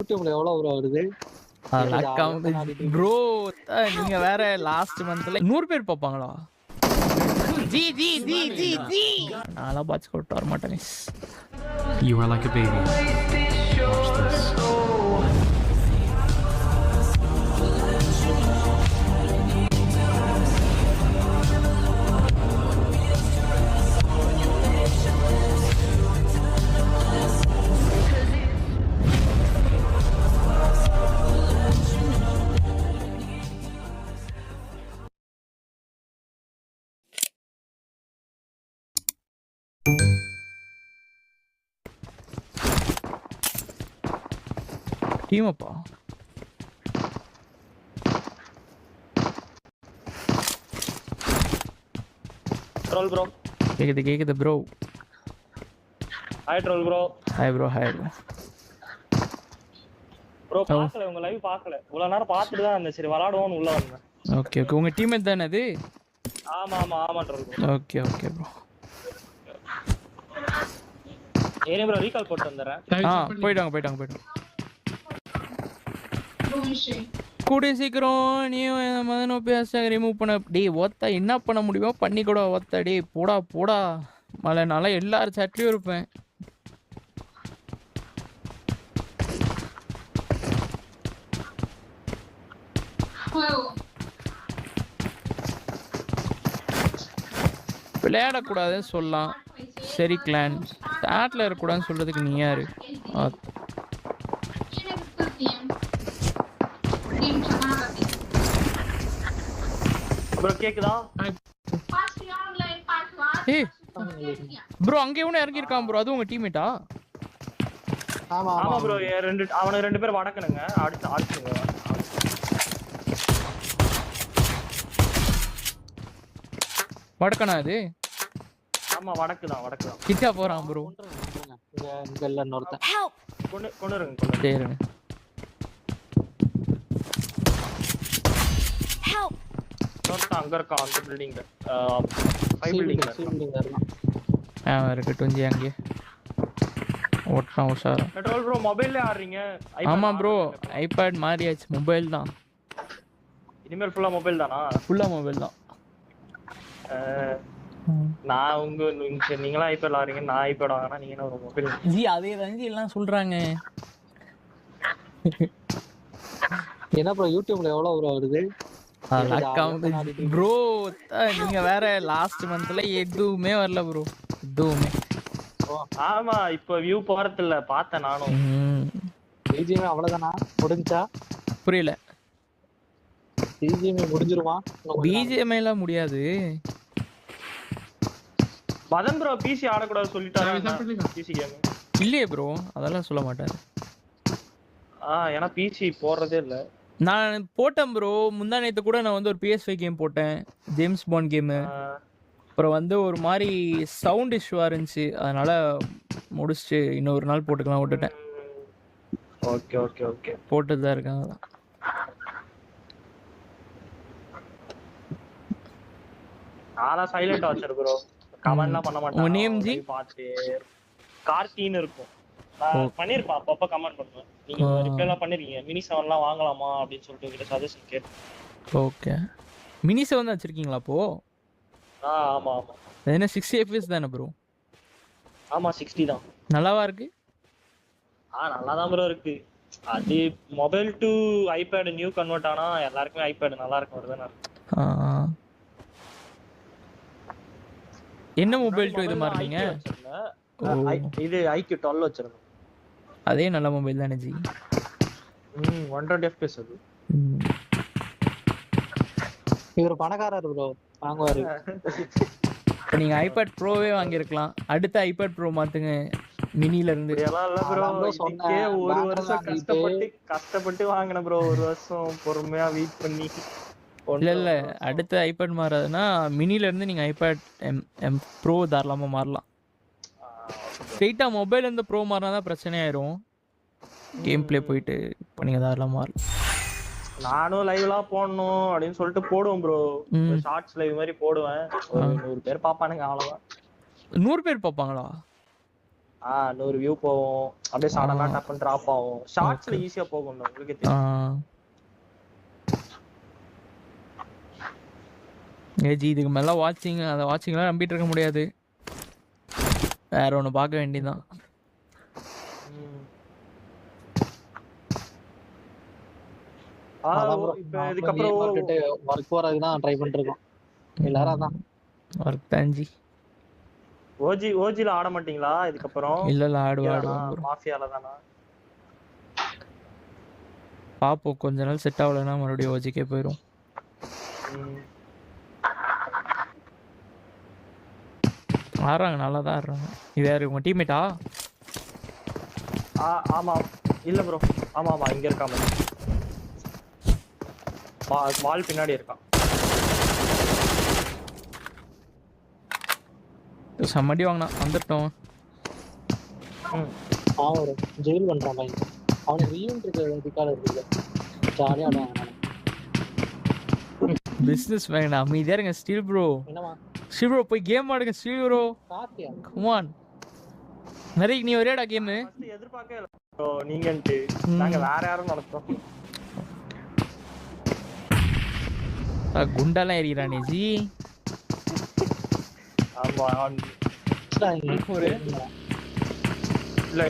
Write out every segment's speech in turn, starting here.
யூடியூப்ல எவ்வளவு ப்ரோ வருது? ப்ரோ நீங்க வேற லாஸ்ட் மந்த்ல 100 பேர் பாப்பாங்களா? ஜி ஜி ஜி ஜி ஜி நான்லாம் பாட்ச் கொட்ட வர மாட்டேன். You are like a baby. Watch this. Team அப்பா ட்ரோல் ப்ரோ. கேக்குது bro. Hi troll bro. Hi bro. Bro பார்க்கல, உங்க லைவ் பார்க்கல. இவ்வளவு நேரம் பார்த்துட்டு தான் இருந்தேன். சரி விளையாடுவோம்னு உள்ள வந்தேன். ஓகே உங்க டீம்மேட் தானே அது? ஆமா ட்ரோல் ப்ரோ. Okay bro. ஏனே ப்ரோ ரீகால் போட்டு வந்துறேன். போய்டாங்க. கூடிய சீக்கிரம் நீயும் மதனோ பேச ரிமூவ் பண்ண. டேய் ஓத்தா என்ன பண்ண முடியுமோ பண்ணி கூட ஓத்தா. டேய் போடா மழைனால எல்லாரும் சட்லியும் இருப்பேன். விளையாடக்கூடாதுன்னு சொல்லலாம். சரி கிளான் ஸ்டாட்ல இருக்கக்கூடாதுன்னு சொல்றதுக்கு நீ யாரு? ப்ரோ கேக்குதா? ஏய் ப்ரோ அங்க எவனோ இறங்கி இருக்கான் ப்ரோ. அது உங்க டீம்மேட்டா? ஆமா ப்ரோ. அவனுக்கு 2 பேர் வடக்கணுங்க. அடிச்சுங்க. வடக்கனா அது? ஆமா வடக்குதான். கிட்டா போறான் ப்ரோ. இங்க இல்ல இன்னொருத்தன். கொண்டுருங்க. சரிங்க. அங்க இருக்கான் அந்த பில்டிங்ல. 5 பில்டிங்ல இருக்கான். இருக்கட்டும் ஜி அங்கே ஓட்றான் உஷாரா. பெட்ரோல் ப்ரோ மொபைல்ல ஆடுறீங்க? ஆமா ப்ரோ ஐபேட் மாறியாச்சு. மொபைல் தான் இனிமேல் ஃபுல்லா மொபைல் தானா? ஃபுல்லா மொபைல் தான். நான் நீங்களா ஐபேட் ஆடுறீங்க, நான் ஐபேட் வாங்கினா நீங்க என்ன ஒரு மொபைல்? ஜி அதே தான் ஜி எல்லாம் சொல்றாங்க. என்ன ப்ரோ யூடியூப்ல எவ்வளவு ப்ரோ வருது? ப்ரோ நீங்க வேற லாஸ்ட் மந்த்ல எதுவுமே வரல ப்ரோ. எதுவுமே. ஆமா இப்ப வியூ போறது இல்ல. பார்த்தேன் நானும். பிஜிஎம் அவ்வளவுதானா? முடிஞ்சா? புரியல. பிஜிஎம் முடிஞ்சிருமா? பிஜிஎம் எல்லாம் முடியாது. மதன் ப்ரோ பிசி ஆடக்கூடாது சொல்லிட்டாரு. பிசி கேம் இல்லையே ப்ரோ, அதெல்லாம் சொல்ல மாட்டாரு. ஏன்னா பிசி போடுறதே இல்ல. நான் போட்டேன் ப்ரோ. முந்தா நேத்து கூட நான் வந்து ஒரு PS5 கேம் போட்டேன், ஜேம்ஸ் பாண்ட் கேமு. அப்புறம் வந்து ஒரு மாதிரி சவுண்ட் இஷ்யூவா இருந்துச்சு, அதனால முடிச்சுட்டு இன்னொரு நாள் போட்டுக்கலாம் விட்டுட்டேன். ஓகே போட்டுட்டு தான் இருக்கேன். நான் சைலண்டா வச்சிருக்கேன் ப்ரோ. கமெண்ட்லாம் பண்ண மாட்டேன். உங்க நேம் ஜி? பாத்து கார்த்தின்னு இருக்கும். நான் பண்ணிருப்பேன், அப்பப்ப கமெண்ட் பண்ணுவேன். நீங்க ரிப்ளைலாம் பண்ணிருக்கீங்க. மினி 7லாம் வாங்கலாமா அப்படின்னு சொல்லிட்டு உங்ககிட்ட சஜஷன் கேட்டேன். ஓகே மினி 7 தான் வச்சிருக்கீங்களா அப்போ? ஆமா என்ன 60 FPS தானே ப்ரோ? ஆமா 60 தான். நல்லாவா இருக்கு? நல்லா தான் ப்ரோ இருக்கு. அது mobile to iPad new convert ஆனா எல்லாருக்குமே ஐபேட் நல்லா இருக்கும். அதுதானே. என்ன மொபைல் டு இது மாறுனீங்க? இது IQ 12 வச்சிருந்தேன். அதே நல்ல மொபைல் தானே ஜி? 120 FPS அது. இவர் பணக்காரர் ப்ரோ, வாங்குவாரு. இப்போ நீங்க ஐபேட் ப்ரோவே வாங்கியிருக்கலாம். அடுத்த ஐபேட் ப்ரோ மாத்துங்க மினில இருந்து. எல்லாம் இல்ல ப்ரோ, இதுக்கே ஒரு வருஷம் கஷ்டப்பட்டு வாங்கின ப்ரோ. ஒரு வருஷம் பொறுமையா வெயிட் பண்ணி. இல்ல அடுத்த ஐபேட் மாறதுன்னா மினில இருந்து நீங்க ஐபேட் எம் ப்ரோ தாராளமா மாறலாம். ஸ்ட்ரெயிட்டா மொபைல் இருந்து ப்ரோ மாறினா தான் பிரச்சனை ஆயிரும். கேம் பிளே போயிட்டு இப்போ நீங்க தாராளமா மாறலாம். நானும் லைவ்லாம் போடணும் அப்படின்னு சொல்லிட்டு போடுவேன் ப்ரோ. ஷார்ட்ஸ் லைவ் மாதிரி போடுவேன். ஒரு 100 பேர் பாப்பானுங்க, அவ்வளவுதான். 100 பேர் பாப்பாங்களா? 100 வியூ போகும், அப்படியே சடனா டப்புன்னு டிராப் ஆகும். ஷார்ட்ஸ்ல ஈஸியா போகும் உங்களுக்கு தெரியும். ஏஜி இதுக்கு மேல வாட்சிங் அந்த வாட்சிங்லாம் நம்பிட்டு இருக்க முடியாது, வேற ஒன்று பார்க்க வேண்டியதுதான். இப்போ இதுக்கப்புறம் ஒர்க் போறதுக்கு தான் ட்ரை பண்ணிட்டு இருக்கோம் எல்லாரும். அதான் ஒர்க் தான்ஜி. ஓஜில ஆட மாட்டீங்களா இதுக்கப்புறம்? இல்ல ஆடுவோம் மாஃபியால தானா? பாப்போம், கொஞ்ச நாள் செட் ஆகலைன்னா மறுபடியும் ஓஜிக்கே போயிடும். ஆடுறாங்க, நல்லா தான் ஆடுறாங்க. இது யாரு உங்க டீம்மேட்டா? ஆமா இல்ல ப்ரோ, ஆமா ஆமா இங்க இருக்காம வால் பின்னாடி இருக்கான். சம்மடி வாங்கினா வந்துட்டோம். ஒரு ஜெயில் பண்றான் பையன். அவனுக்கு ரீயூன் இருக்காது ஜாலியா ஆடுவாங்க. பிசினஸ் வேணா அமைதியா இருங்க. ஸ்டீல் ப்ரோ, என்னமா ஸ்டீல் ப்ரோ போய் கேம் ஆடுங்க. ஸ்டீல் ப்ரோ காத்தியா கம் ஆன். நிறைய நீ ஒரேடா கேம் எதிர்பார்க்கவே இல்ல ப்ரோ நீங்கன்ட்டு. நாங்க வேற யாரும் நடத்தோம். குண்டாலாம் ஏறிறானே ஜி. ஆமா ஒரு இல்ல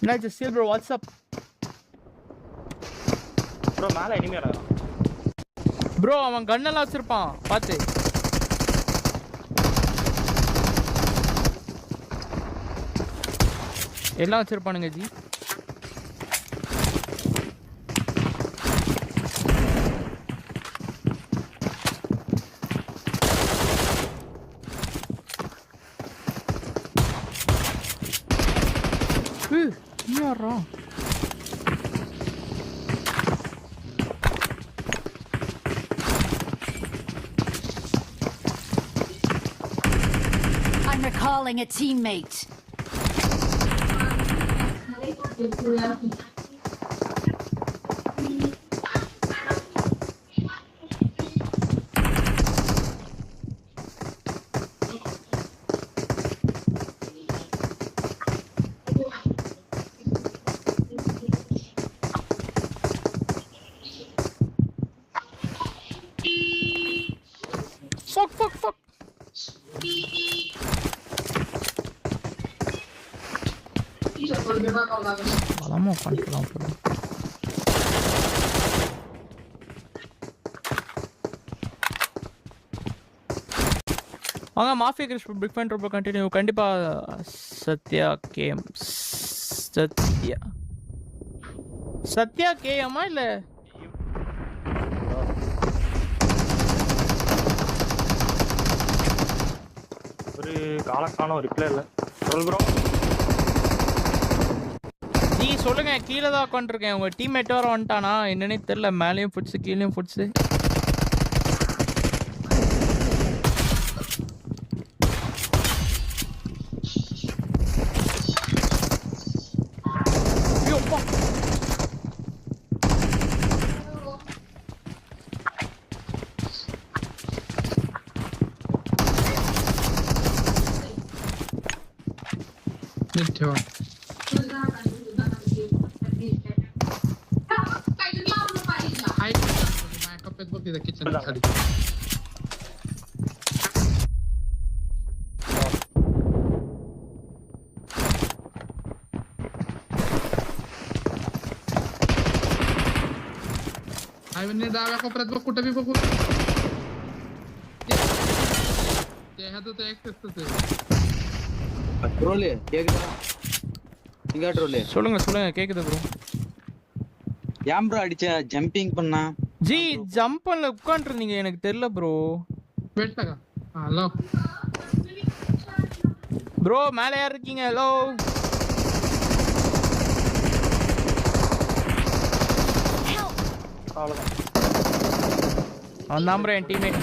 என்னாச்சு ஸ்டீல் ப்ரோ, வாட்ஸ்அப் ப்ரோ? மேல எனிமி வரான் ப்ரோ, அவன் கன்னெல்லாம் வச்சிருப்பான் பாத்து. எல்லாம் வச்சிருப்பானுங்க ஜி. யாரா I'm recalling a teammate. Fuck. பலமா உட்காந்துக்கலாம் போல. வாங்க மாஃபியா கிரிஷ் பிக் ஃபேன் ரொம்ப கண்டினியூ. கண்டிப்பா சத்யா கேம். சத்யா கேமா இல்ல ஒரு காலக்கான ரிப்ளை இல்ல ப்ரோ. நீ சொல்லுங்க, கீழே தான் உட்காந்துருக்கேன். உங்க டீம்மேட் வர வந்துட்டானா என்னன்னே தெரியல. மேலேயும் ஃபுட்ஸ் கீழேயும் ஃபுட்ஸ். Ayun डाव्या कोपऱ्यात बघ कुठे बी बघू ते ह्याचं ते एक्सेस ட்ரோலே கேக்குதா? இங்க ட்ரோலே சொல்லுங்க கேக்குது ப்ரோ. ஏன் ப்ரோ அடிச்ச ஜம்பிங் பண்ணா? ஜி ஜம்ப் பண்ணல, உட்கார்ந்திருந்தீங்க எனக்கு தெரியல ப்ரோ. भेटला का? ஹலோ ப்ரோ மேல யார் இருக்கீங்க? ஹலோ அவ்வளவுதான். அவன் தான் ப்ரோ என் டீம்மேட்.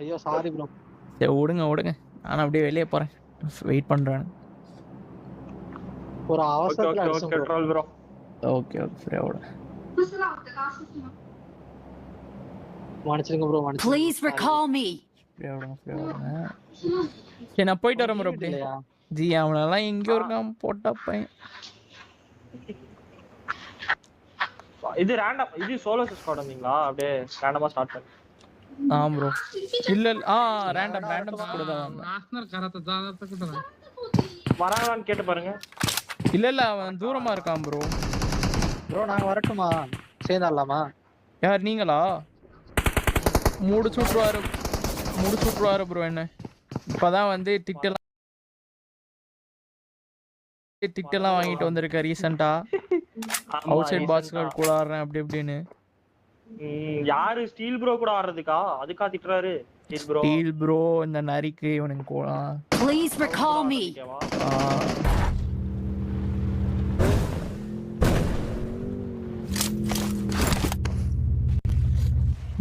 ஐயோ சாரி ப்ரோ. சரி விடுங்க நான் அப்படியே வெளியே போறேன். வெயிட் பண்றேன். ஒரு ஓகே அவசரத்துல ஓகே அடிச்சோம் okay bro. Troll bro. Okay ஃப்ரீயா விடு. மன்னிச்சிடுங்க ப்ரோ, மன்னிச்சிடுங்க. Please recall me. ஃப்ரீயா விடுங்க. சரி நான் போயிட்டு வரேன் ப்ரோ. அப்படியே இல்லையா? ஜி அவனெல்லாம் எங்கேயோ இருக்கான் போட்டா பையன். இது ரேண்டம் இது சோலோ ஸ்குவாட் வந்தீங்களா? அப்படியே ரேண்டமா ஸ்டார்ட் பண்ணி. ப்ரோ இல்ல ரேண்டம் கூட தான் வந்தேன். Arsenal घरात जाणार तर कुठं नाही. வராங்களான்னு கேட்டு பாருங்க. இல்ல அவன் தூரமா இருக்கான் ப்ரோ. ப்ரோ நாங்க வரட்டுமா? சேர்ந்துடலாமா? யார் நீங்களா? முடிச்சு விட்டுருவாரு ப்ரோ. என்ன இப்பதான் வந்து டிக்கெல்லாம் வாங்கிட்டு வந்திருக்கேன் ரீசெண்டா. அவுட் சைட் பாக்ஸ்கள் கூட ஆடுறேன் அப்படி இப்படின்னு. யாரு ஸ்டீல் ப்ரோ கூட ஆடுறதுக்கா? அதுக்கா திட்டுறாரு ஸ்டீல் ப்ரோ இந்த நரிக்கு இவனுக்கு போலாம். Please recall me.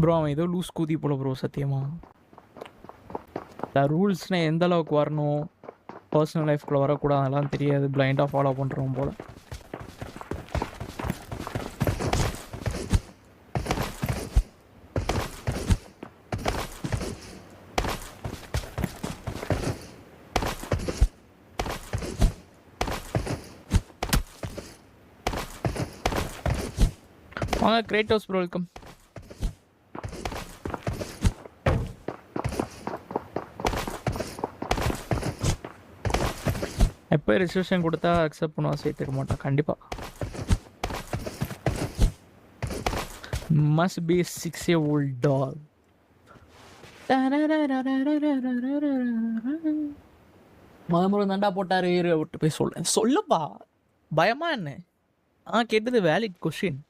ப்ரோ அவன் ஏதோ லூஸ் கூதி போல ப்ரோ. சத்தியமா ரூல்ஸ்னா எந்த அளவுக்கு வரணும், பர்சனல் லைஃப்குள்ள வரக்கூடாது அதெல்லாம் தெரியாது. பிளைண்டாக ஃபாலோ பண்ணுறோம் போல. வாங்க கிரேட்டோஸ் ப்ரோ, வெல்கம். எப்போ ரிசர்வேஷன் கொடுத்தா அக்செப்ட் பண்ணுவா, சேர்த்துக்க மாட்டான் கண்டிப்பாக. must be a 6-year-old dog. மதமுறை தண்டா போட்டாரு விட்டு போய் சொல்லுப்பா. பயமா என்ன? கேட்டது வேலிட் கொஸ்டின்.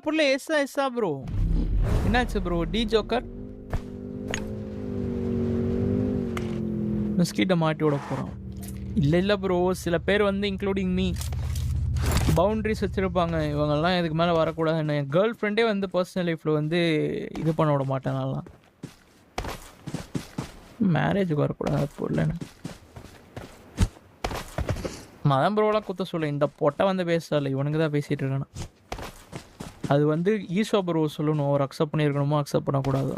புரியல எஸ்ஸா ப்ரோ. என்னாச்சு ப்ரோ? டி ஜோக்கர் மிஸ்கிட்ட மாட்டி விட போகிறான். இல்லை ப்ரோ, சில பேர் வந்து இன்க்ளூடிங் மீ பவுண்ட்ரிஸ் வச்சுருப்பாங்க. இவங்கெல்லாம் இதுக்கு மேலே வரக்கூடாதுன்னு. என் கேர்ள் ஃப்ரெண்டே வந்து பர்சனல் லைஃப்பில் வந்து இது பண்ண விட மாட்டேன். நான்லாம் மேரேஜுக்கு வரக்கூடாது பொருள்னு மதம் ப்ரோலாம் குத்த சொல்ல. இந்த பொட்டை வந்து பேசல, இவனுக்கு தான் பேசிகிட்டு இருக்கானா. அது வந்து ஈஸ்வா ப்ரோ சொல்லணும். அவர் அக்செப்ட் பண்ணியிருக்கணுமோ அக்செப்ட் பண்ணக்கூடாது.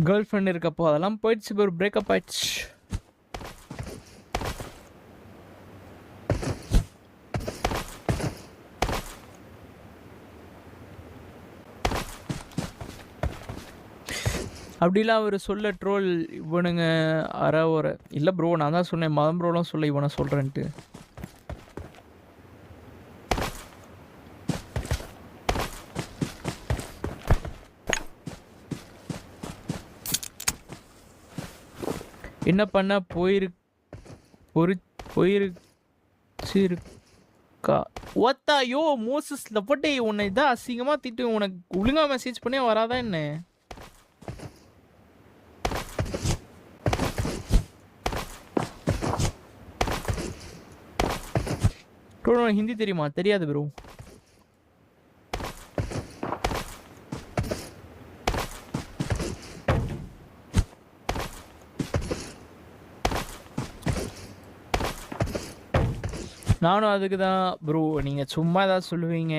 கேர்ள் ஃப்ரெண்ட் இருக்கப்போ அதெல்லாம் போயிடுச்சு ப்ரோ. பிரேக்கப் ஆயிடுச்சு. அப்படிலாம் அவர் சொல்ல ட்ரோல் இவனுங்க ஒரு இல்லை ப்ரோ. நான் தான் சொன்னேன் மதம் ப்ரோலாம் சொல்ல இவனை சொல்கிறேன்ட்டு. என்ன பண்ண போயிருக்கா ஓத்தாயோ மோசஸ்ல போட்டு உன்னை இதான் அசிங்கமா திட்டு. உனக்கு ஒழுங்கா மெசேஜ் பண்ணி வராதா என்ன? ஹிந்தி தெரியுமா? தெரியாது ப்ரோ. நானும் அதுக்கு தான் ப்ரோ. நீங்கள் சும்மா ஏதாவது சொல்லுவீங்க,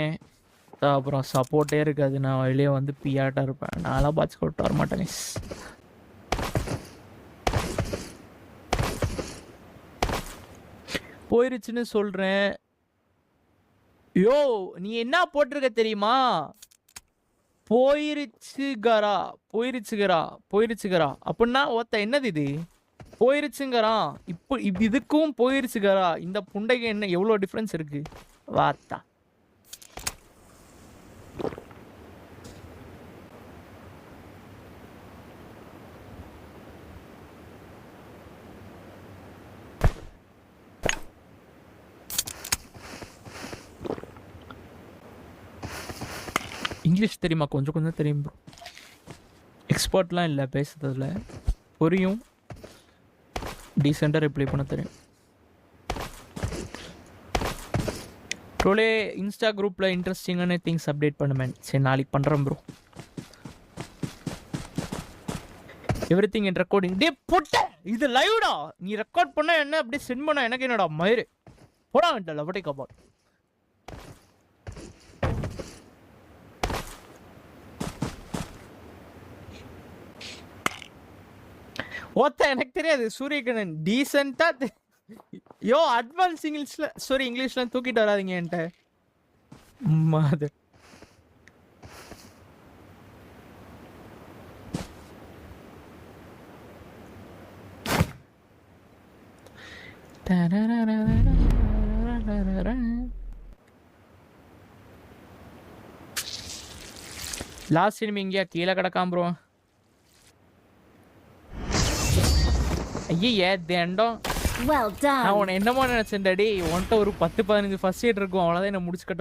அப்புறம் சப்போர்ட்டே இருக்காது. நான் வெளியே வந்து பியாட்டாக இருப்பேன். நான்லாம் பாட்ச் கொட்டு வர மாட்டேன். போயிருச்சுன்னு சொல்கிறேன். யோ நீ என்ன போட்டிருக்க தெரியுமா? போயிருச்சுகரா அப்படின்னா ஒருத்த என்னது இது? போயிருச்சுங்கறான். இப்போ இதுக்கும் போயிருச்சுகரா. இந்த புண்டைக்கு என்ன எவ்வளவு டிஃபரன்ஸ் இருக்கு? வாத்தா இங்கிலீஷ் தெரியுமா? கொஞ்சம் கொஞ்சம் தெரியும் ப்ரோ. எக்ஸ்பர்ட்லாம் இல்லை பேசுறதுல. புரியும், டீசெண்டாக ரிப்ளை பண்ண தெரியும். ட்ரோலே இன்ஸ்டா குரூப்பில் இன்ட்ரெஸ்டிங்கான திங்ஸ் அப்டேட் பண்ணுவேன். சரி நாளைக்கு பண்ணுறேன் ப்ரோ. Everything in recording. டே போட்ட இது லைவ்டா. நீ ரெக்கார்ட் பண்ண என்ன அப்படியே சென்ட் பண்ண எனக்கு என்னடா மயிறு போடா வேண்டாம். வட்டை கபாட் ஓத்த எனக்கு தெரியாது. சூரியகண்ணன் டீசெண்டா யோ அட்வான்ஸ் இங்கிலீஷ்ல சாரி இங்கிலீஷ்ல தூக்கிட்டு வராதீங்க என்கிட்ட. லாஸ்ட் இனிமே இங்கேயா கீழே கிடக்காம ப்ரோ. ஐயே தேண்டம். Well done. நான் உன்னை என்னமோ நினைச்சேன் டாடி. உன்கிட்ட ஒரு 10-15 ஃபர்ஸ்ட் எய்ட் இருக்கும், அவ்வளோதான் என்ன முடிச்சு கட்ட